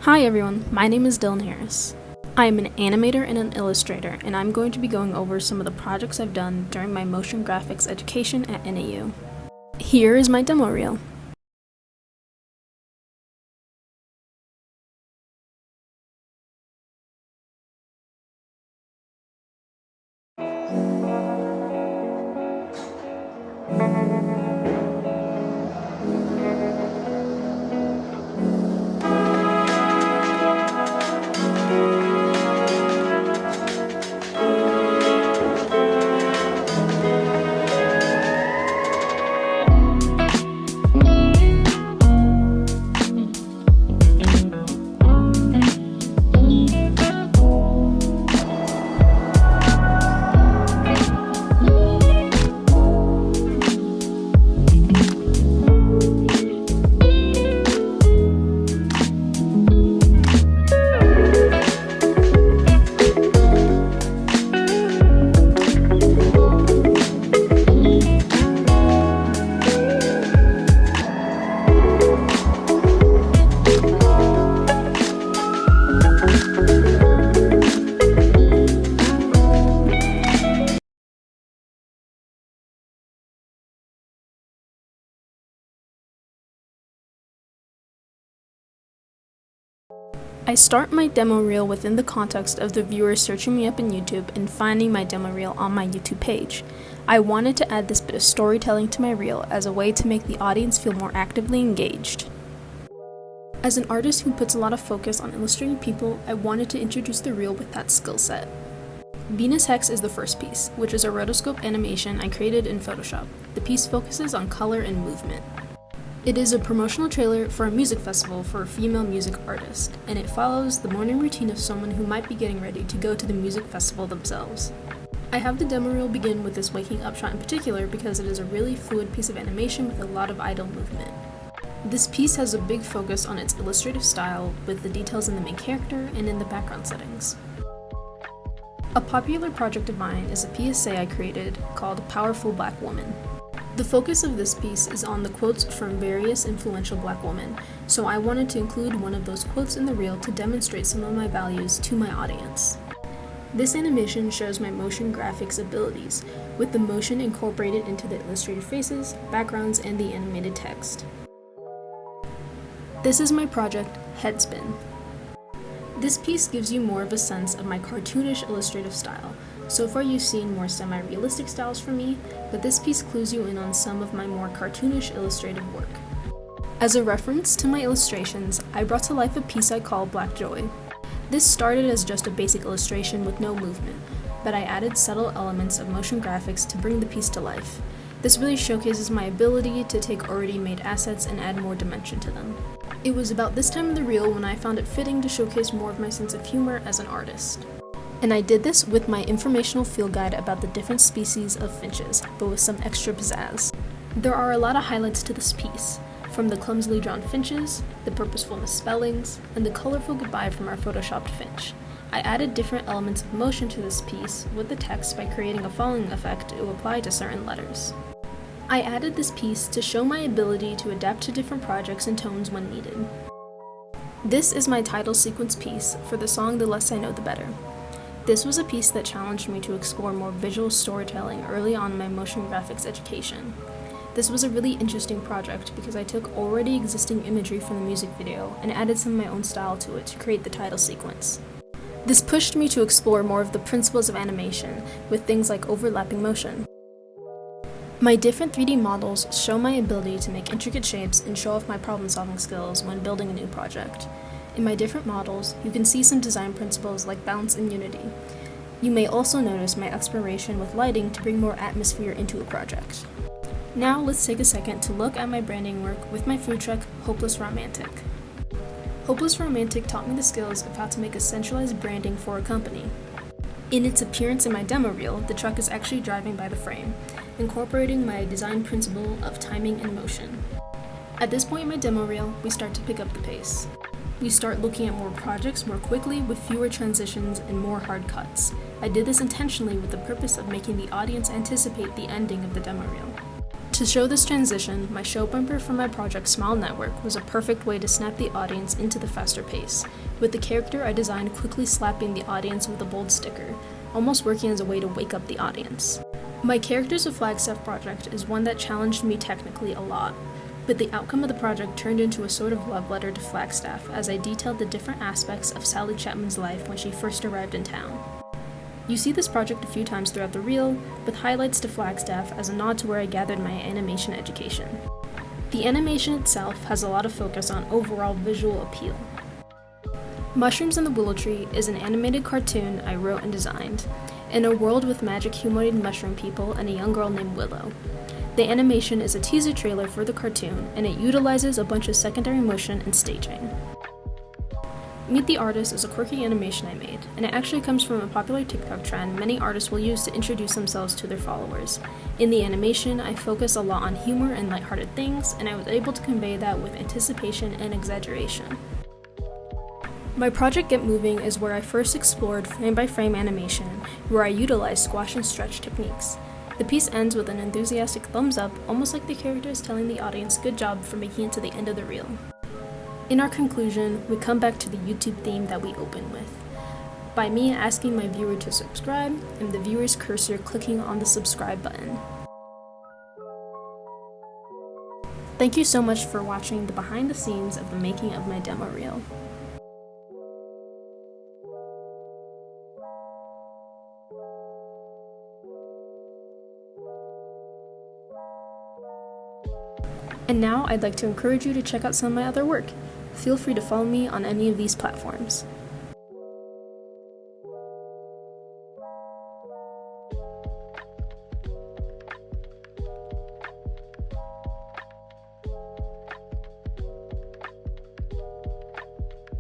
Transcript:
Hi everyone, my name is Dylan Harris. I am an animator and an illustrator, and I'm going to be going over some of the projects I've done during my motion graphics education at NAU. Here is my demo reel. I start my demo reel within the context of the viewer searching me up in YouTube and finding my demo reel on my YouTube page. I wanted to add this bit of storytelling to my reel as a way to make the audience feel more actively engaged. As an artist who puts a lot of focus on illustrating people, I wanted to introduce the reel with that skill set. Venus Hex is the first piece, which is a rotoscope animation I created in Photoshop. The piece focuses on color and movement. It is a promotional trailer for a music festival for a female music artist, and it follows the morning routine of someone who might be getting ready to go to the music festival themselves. I have the demo reel begin with this waking up shot in particular because it is a really fluid piece of animation with a lot of idle movement. This piece has a big focus on its illustrative style, with the details in the main character and in the background settings. A popular project of mine is a PSA I created called Powerful Black Woman. The focus of this piece is on the quotes from various influential Black women, so I wanted to include one of those quotes in the reel to demonstrate some of my values to my audience. This animation shows my motion graphics abilities, with the motion incorporated into the illustrated faces, backgrounds, and the animated text. This is my project, Headspin. This piece gives you more of a sense of my cartoonish illustrative style. So far you've seen more semi-realistic styles from me, but this piece clues you in on some of my more cartoonish illustrative work. As a reference to my illustrations, I brought to life a piece I call Black Joy. This started as just a basic illustration with no movement, but I added subtle elements of motion graphics to bring the piece to life. This really showcases my ability to take already made assets and add more dimension to them. It was about this time of the reel when I found it fitting to showcase more of my sense of humor as an artist. And I did this with my informational field guide about the different species of finches, but with some extra pizzazz. There are a lot of highlights to this piece, from the clumsily drawn finches, the purposeful misspellings, and the colorful goodbye from our photoshopped finch. I added different elements of motion to this piece with the text by creating a falling effect to apply to certain letters. I added this piece to show my ability to adapt to different projects and tones when needed. This is my title sequence piece for the song The Less I Know The Better. This was a piece that challenged me to explore more visual storytelling early on in my motion graphics education. This was a really interesting project because I took already existing imagery from the music video and added some of my own style to it to create the title sequence. This pushed me to explore more of the principles of animation with things like overlapping motion. My different 3D models show my ability to make intricate shapes and show off my problem-solving skills when building a new project. In my different models, you can see some design principles like balance and unity. You may also notice my exploration with lighting to bring more atmosphere into a project. Now let's take a second to look at my branding work with my food truck, Hompless Ramentic. Hompless Ramentic taught me the skills of how to make a centralized branding for a company. In its appearance in my demo reel, the truck is actually driving by the frame, incorporating my design principle of timing and motion. At this point in my demo reel, we start to pick up the pace. We start looking at more projects more quickly with fewer transitions and more hard cuts. I did this intentionally with the purpose of making the audience anticipate the ending of the demo reel. To To show this transition, my show bumper for my project Smile Network was a perfect way to snap the audience into the faster pace, with the character I designed quickly slapping the audience with a bold sticker, almost working as a way to wake up the audience. My Characters of Flagstaff project is one that challenged me technically a lot, but the outcome of the project turned into a sort of love letter to Flagstaff as I detailed the different aspects of Sally Chapman's life when she first arrived in town. You see this project a few times throughout the reel, with highlights to Flagstaff as a nod to where I gathered my animation education. The animation itself has a lot of focus on overall visual appeal. Mushrooms in the Willow Tree is an animated cartoon I wrote and designed, in a world with magic humanoid mushroom people and a young girl named Willow. The animation is a teaser trailer for the cartoon, and it utilizes a bunch of secondary motion and staging. Meet the Artist is a quirky animation I made, and it actually comes from a popular TikTok trend many artists will use to introduce themselves to their followers. In the animation, I focus a lot on humor and lighthearted things, and I was able to convey that with anticipation and exaggeration. My project Get Moving is where I first explored frame-by-frame animation, where I utilized squash and stretch techniques. The piece ends with an enthusiastic thumbs up, almost like the character is telling the audience good job for making it to the end of the reel. In our conclusion, we come back to the YouTube theme that we open with, by me asking my viewer to subscribe, and the viewer's cursor clicking on the subscribe button. Thank you so much for watching the behind the scenes of the making of my demo reel. And now I'd like to encourage you to check out some of my other work. Feel free to follow me on any of these platforms.